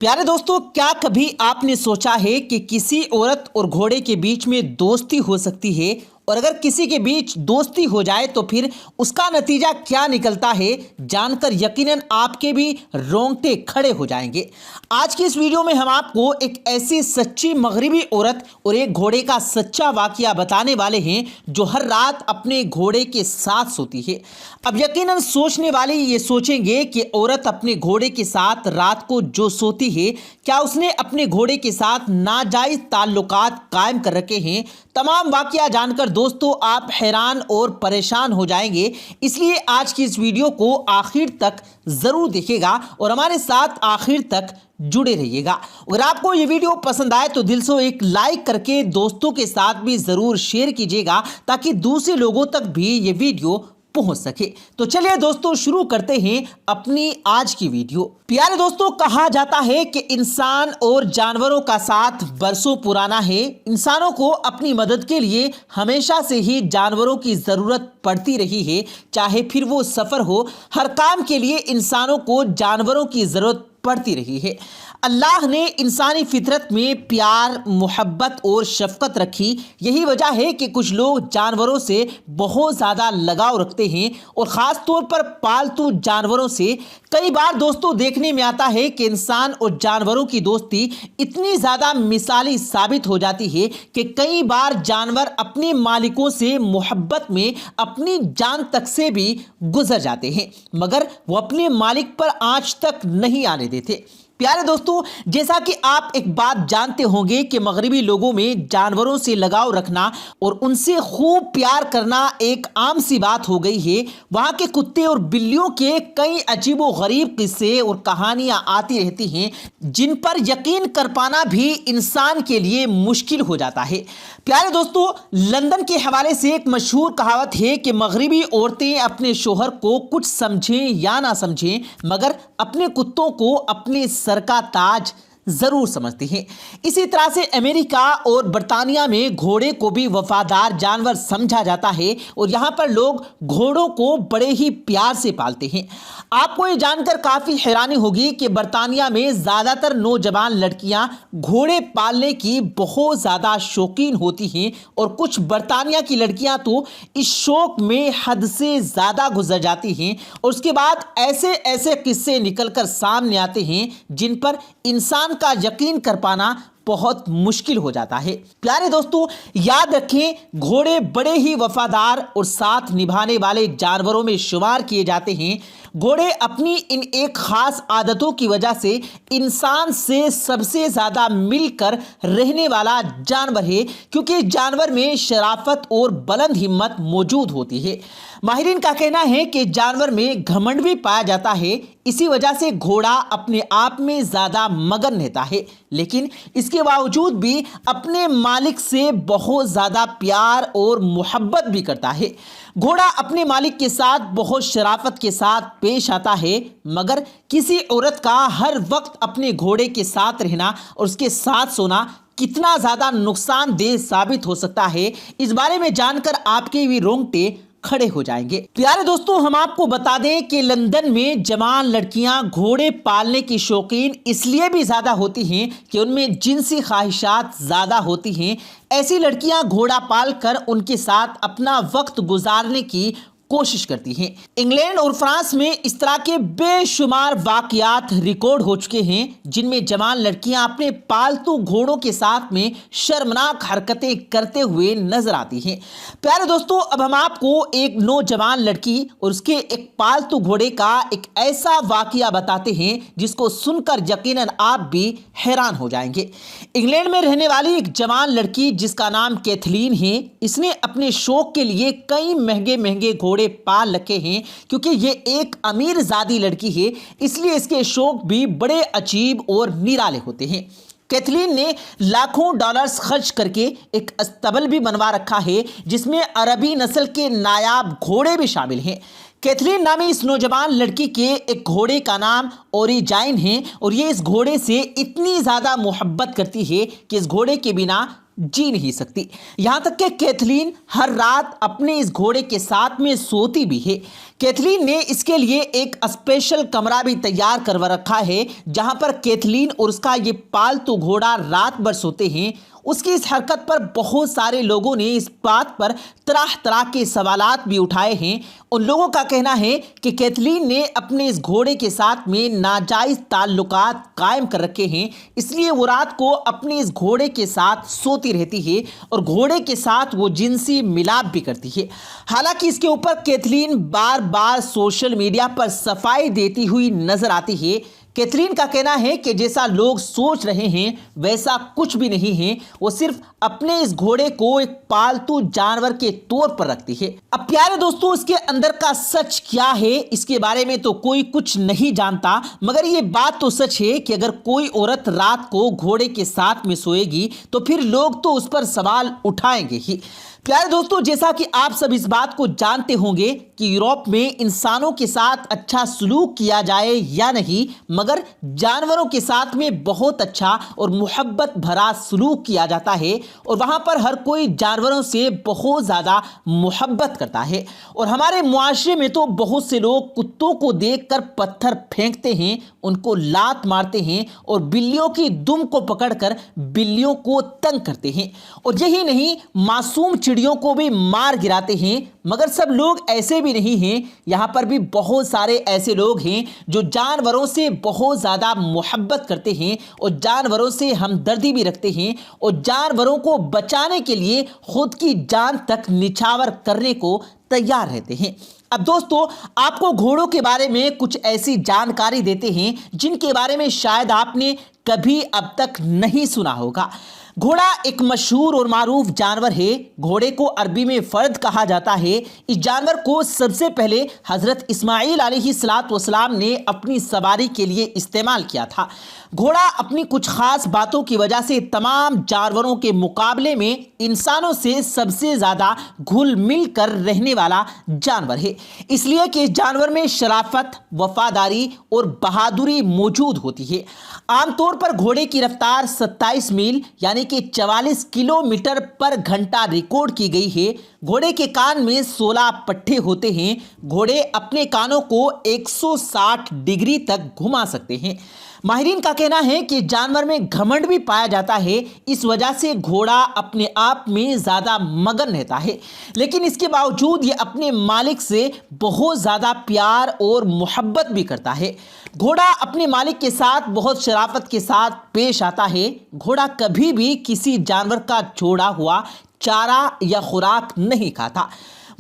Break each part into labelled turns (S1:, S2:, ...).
S1: प्यारे दोस्तों, क्या कभी आपने सोचा है कि किसी औरत और घोड़े के बीच में दोस्ती हो सकती है, और अगर किसी के बीच दोस्ती हो जाए तो फिर उसका नतीजा क्या निकलता है, जानकर यकीनन आपके भी रोंगटे खड़े हो जाएंगे। आज की इस वीडियो में हम आपको एक ऐसी सच्ची मगरिबी औरत और एक घोड़े का सच्चा वाकया बताने वाले हैं जो हर रात अपने घोड़े के साथ सोती है। अब यकीनन सोचने वाले ये सोचेंगे कि औरत अपने घोड़े के साथ रात को जो सोती है, क्या उसने अपने घोड़े के साथ नाजायज ताल्लुकात कायम कर रखे हैं। तमाम वाकया जानकर दोस्तों आप हैरान और परेशान हो जाएंगे, इसलिए आज की इस वीडियो को आखिर तक जरूर देखिएगा और हमारे साथ आखिर तक जुड़े रहिएगा। अगर आपको ये वीडियो पसंद आए तो दिल से एक लाइक करके दोस्तों के साथ भी जरूर शेयर कीजिएगा ताकि दूसरे लोगों तक भी ये वीडियो पहुंच सके। तो चलिए दोस्तों शुरू करते हैं अपनी आज की वीडियो। प्यारे दोस्तों, कहा जाता है कि इंसान और जानवरों का साथ बरसों पुराना है। इंसानों को अपनी मदद के लिए हमेशा से ही जानवरों की जरूरत पड़ती रही है, चाहे फिर वो सफर हो। हर काम के लिए इंसानों को जानवरों की जरूरत पड़ती रही है। अल्लाह ने इंसानी फितरत में प्यार, मोहब्बत और शफकत रखी। यही वजह है कि कुछ लोग जानवरों से बहुत ज़्यादा लगाव रखते हैं और ख़ास तौर पर पालतू जानवरों से। कई बार दोस्तों देखने में आता है कि इंसान और जानवरों की दोस्ती इतनी ज़्यादा मिसाली साबित हो जाती है कि कई बार जानवर अपने मालिकों से मोहब्बत में अपनी जान तक से भी गुजर जाते हैं, मगर वो अपने मालिक पर आँच तक नहीं आने देते। प्यारे दोस्तों, जैसा कि आप एक बात जानते होंगे कि मगरिबी लोगों में जानवरों से लगाव रखना और उनसे खूब प्यार करना एक आम सी बात हो गई है। वहाँ के कुत्ते और बिल्लियों के कई अजीबो गरीब किस्से और कहानियाँ आती रहती हैं जिन पर यकीन कर पाना भी इंसान के लिए मुश्किल हो जाता है। प्यारे दोस्तों, लंदन के हवाले से एक मशहूर कहावत है कि मगरिबी औरतें अपने शोहर को कुछ समझें या ना समझें, मगर अपने कुत्तों को अपने सर का ताज जरूर समझती हैं। इसी तरह से अमेरिका और बर्तानिया में घोड़े को भी वफादार जानवर समझा जाता है और यहाँ पर लोग घोड़ों को बड़े ही प्यार से पालते हैं। आपको ये जानकर काफ़ी हैरानी होगी कि बर्तानिया में ज़्यादातर नौजवान लड़कियाँ घोड़े पालने की बहुत ज़्यादा शौकीन होती हैं और कुछ बर्तानिया की लड़कियाँ तो इस शौक में हद से ज़्यादा गुजर जाती हैं और उसके बाद ऐसे ऐसे किस्से निकलकर सामने आते हैं जिन पर इंसान का यकीन कर पाना बहुत मुश्किल हो जाता है। प्यारे दोस्तों, याद रखें, घोड़े बड़े ही वफादार और साथ निभाने वाले जानवरों में शुमार किए जाते हैं। घोड़े अपनी इन एक खास आदतों की वजह से इंसान से सबसे ज़्यादा मिलकर रहने वाला जानवर है, क्योंकि जानवर में शराफत और बुलंद हिम्मत मौजूद होती है। माहिरीन का कहना है कि जानवर में घमंड भी पाया जाता है। इसी वजह से घोड़ा अपने आप में ज़्यादा मगन रहता है, लेकिन इसके बावजूद भी अपने मालिक से बहुत ज़्यादा प्यार और मोहब्बत भी करता है। घोड़ा अपने मालिक के साथ बहुत शराफत के साथ पेश आता है, मगर किसी औरत का हर वक्त अपने घोड़े के साथ रहना और उसके साथ सोना कितना ज़्यादा नुकसानदेह साबित हो सकता है, इस बारे में जानकर आपके भी रोंगटे खड़े हो जाएंगे। प्यारे दोस्तों, हम आपको बता दें कि लंदन में जवान लड़कियां घोड़े पालने की शौकीन इसलिए भी ज़्यादा होती हैं कि उनमें जिनसी ख्वाहिशात ज़्यादा होती हैं। ऐसी लड़कियां घोड़ा पालकर उनके साथ अपना वक्त गुजारने की कोशिश करती हैं। इंग्लैंड और फ्रांस में इस तरह के बेशुमार वाकयात रिकॉर्ड हो चुके हैं जिनमें जवान लड़कियां अपने पालतू घोड़ों के साथ में शर्मनाक हरकतें करते हुए नजर आती हैं। प्यारे दोस्तों, अब हम आपको एक नौजवान लड़की और उसके एक पालतू घोड़े का एक ऐसा वाकया बताते हैं जिसको सुनकर यकीनन आप भी हैरान हो जाएंगे। इंग्लैंड में रहने वाली एक जवान लड़की जिसका नाम कैथलीन है, इसने अपने शौक के लिए कई महंगे महंगे घोड़े पाल रखे हैं। क्योंकि ये एक अमीर ज़ादी लड़की है, इसलिए इसके शौक भी बड़े अजीब और निराले होते हैं। कैथलीन ने लाखों डॉलर्स खर्च करके एक अस्तबल भी बनवा रखा है जिसमें अरबी नस्ल के नायाब घोड़े भी शामिल हैं। कैथलीन नामी इस नौजवान लड़की के एक घोड़े का नाम ओरिजाइन है और ये इस घोड़े से इतनी ज़्यादा मोहब्बत करती है कि इस घोड़े के बिना जी नहीं सकती। यहाँ तक कि कैथलीन हर रात अपने इस घोड़े के साथ में सोती भी है। कैथलीन ने इसके लिए एक स्पेशल कमरा भी तैयार करवा रखा है, जहां पर कैथलीन और उसका ये पालतू घोड़ा रात भर सोते हैं। उसकी इस हरकत पर बहुत सारे लोगों ने इस बात पर तरह तरह के सवालात भी उठाए हैं। उन लोगों का कहना है कि कैथलीन ने अपने इस घोड़े के साथ में नाजायज़ ताल्लुकात कायम कर रखे हैं, इसलिए वो रात को अपने इस घोड़े के साथ सोती रहती है और घोड़े के साथ वो जिनसी मिलाप भी करती है। हालांकि इसके ऊपर कैथलीन बार बार सोशल मीडिया पर सफाई देती हुई नजर आती है। कैथलीन का कहना है कि जैसा लोग सोच रहे हैं वैसा कुछ भी नहीं है, वो सिर्फ अपने इस घोड़े को एक पालतू जानवर के तौर पर रखती है। अब प्यारे दोस्तों, इसके अंदर का सच क्या है इसके बारे में तो कोई कुछ नहीं जानता, मगर ये बात तो सच है कि अगर कोई औरत रात को घोड़े के साथ में सोएगी तो फिर लोग तो उस पर सवाल उठाएंगे ही। प्यारे दोस्तों, जैसा कि आप सब इस बात को जानते होंगे कि यूरोप में इंसानों के साथ अच्छा सलूक किया जाए या नहीं, मगर जानवरों के साथ में बहुत अच्छा और मोहब्बत भरा सलूक किया जाता है और वहाँ पर हर कोई जानवरों से बहुत ज़्यादा मोहब्बत करता है। और हमारे मुआशरे में तो बहुत से लोग कुत्तों को देखकर पत्थर फेंकते हैं, उनको लात मारते हैं और बिल्लियों की दुम को पकड़कर बिल्लियों को तंग करते हैं। और यही नहीं, मासूम चिड़ियों को भी मार गिराते हैं। मगर सब लोग ऐसे भी नहीं हैं, यहाँ पर भी बहुत सारे ऐसे लोग हैं जो जानवरों से बहुत ज़्यादा मोहब्बत करते हैं और जानवरों से हमदर्दी भी रखते हैं और जानवरों को बचाने के लिए खुद की जान तक निछावर करने को तैयार रहते हैं। अब दोस्तों, आपको घोड़ों के बारे में कुछ ऐसी जानकारी देते हैं जिनके बारे में शायद आपने कभी अब तक नहीं सुना होगा। घोड़ा एक मशहूर और मारूफ जानवर है। घोड़े को अरबी में फर्द कहा जाता है। इस जानवर को सबसे पहले हजरत इस्माइल अलैहिस्सलातु वस्सलाम ने अपनी सवारी के लिए इस्तेमाल किया था। घोड़ा अपनी कुछ खास बातों की वजह से तमाम जानवरों के मुकाबले में इंसानों से सबसे ज़्यादा घुल मिल कर रहने वाला जानवर है, इसलिए कि इस जानवर में शराफत, वफादारी और बहादुरी मौजूद होती है। आमतौर पर घोड़े की रफ्तार 27 मील यानी कि 44 किलोमीटर पर घंटा रिकॉर्ड की गई है। घोड़े के कान में 16 पट्टे होते हैं। घोड़े अपने कानों को 160 डिग्री तक घुमा सकते हैं। माहिरीन का कहना है कि जानवर में घमंड भी पाया जाता है, इस वजह से घोड़ा अपने आप में ज़्यादा मगन रहता है, लेकिन इसके बावजूद ये अपने मालिक से बहुत ज़्यादा प्यार और मोहब्बत भी करता है। घोड़ा अपने मालिक के साथ बहुत शराफत के साथ पेश आता है। घोड़ा कभी भी किसी जानवर का छोड़ा हुआ चारा या खुराक नहीं खाता।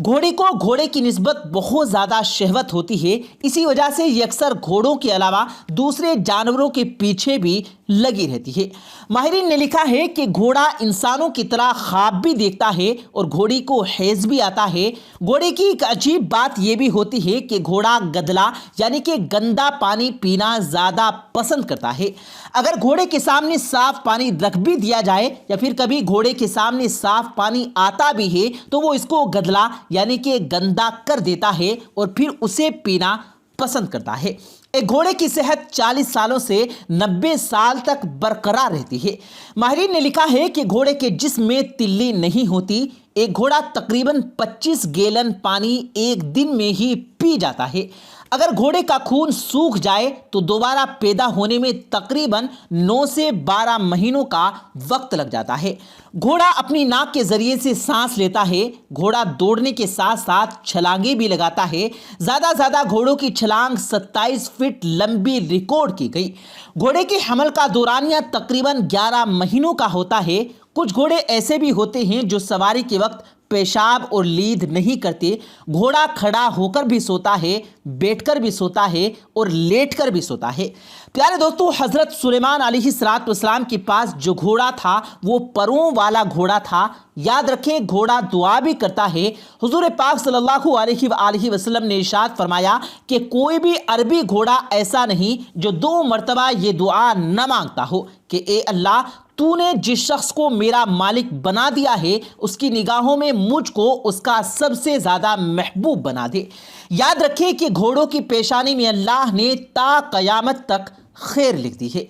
S1: घोड़े को घोड़े की निस्बत बहुत ज़्यादा शहवत होती है, इसी वजह से ये अक्सर घोड़ों के अलावा दूसरे जानवरों के पीछे भी लगी रहती है। माहिरीन ने लिखा है कि घोड़ा इंसानों की तरह ख्वाब भी देखता है और घोड़ी को हैज़ भी आता है। घोड़े की एक अजीब बात यह भी होती है कि घोड़ा गदला यानी कि गंदा पानी पीना ज़्यादा पसंद करता है। अगर घोड़े के सामने साफ पानी रख भी दिया जाए या फिर कभी घोड़े के सामने साफ पानी आता भी है तो वो इसको गदला यानी कि गंदा कर देता है और फिर उसे पीना पसंद करता है। एक घोड़े की सेहत 40 सालों से 90 साल तक बरकरार रहती है। माहिरीन ने लिखा है कि घोड़े के जिस्म में तिल्ली नहीं होती। एक घोड़ा तकरीबन 25 गैलन पानी एक दिन में ही पी जाता है। अगर घोड़े का खून सूख जाए तो दोबारा पैदा होने में तकरीबन 9 से 12 महीनों का वक्त लग जाता है। घोड़ा अपनी नाक के जरिए से सांस लेता है। घोड़ा दौड़ने के साथ साथ छलांगे भी लगाता है। ज़्यादा घोड़ों की छलांग 27 फीट लंबी रिकॉर्ड की गई। घोड़े के हमल का दौरानिया तकरीबन 11 महीनों का होता है। कुछ घोड़े ऐसे भी होते हैं जो सवारी के वक्त पेशाब और लीद नहीं करते। घोड़ा खड़ा होकर भी सोता है, बैठकर भी सोता है और लेटकर भी सोता है। प्यारे दोस्तों, हज़रत सुलेमान अलैहिस्सलाम के पास जो घोड़ा था वो परों वाला घोड़ा था। याद रखें, घोड़ा दुआ भी करता है। हुजूर पाक सल्लल्लाहु अलैहि वसल्लम ने इरशाद फरमाया कि कोई भी अरबी घोड़ा ऐसा नहीं जो 2 मरतबा ये दुआ न मांगता हो कि ए अल्लाह, तूने जिस शख्स को मेरा मालिक बना दिया है उसकी निगाहों में मुझको उसका सबसे ज़्यादा महबूब बना दे। याद रखें कि घोड़ों की पेशानी में अल्लाह ने ता क़यामत तक खैर लिख दी है।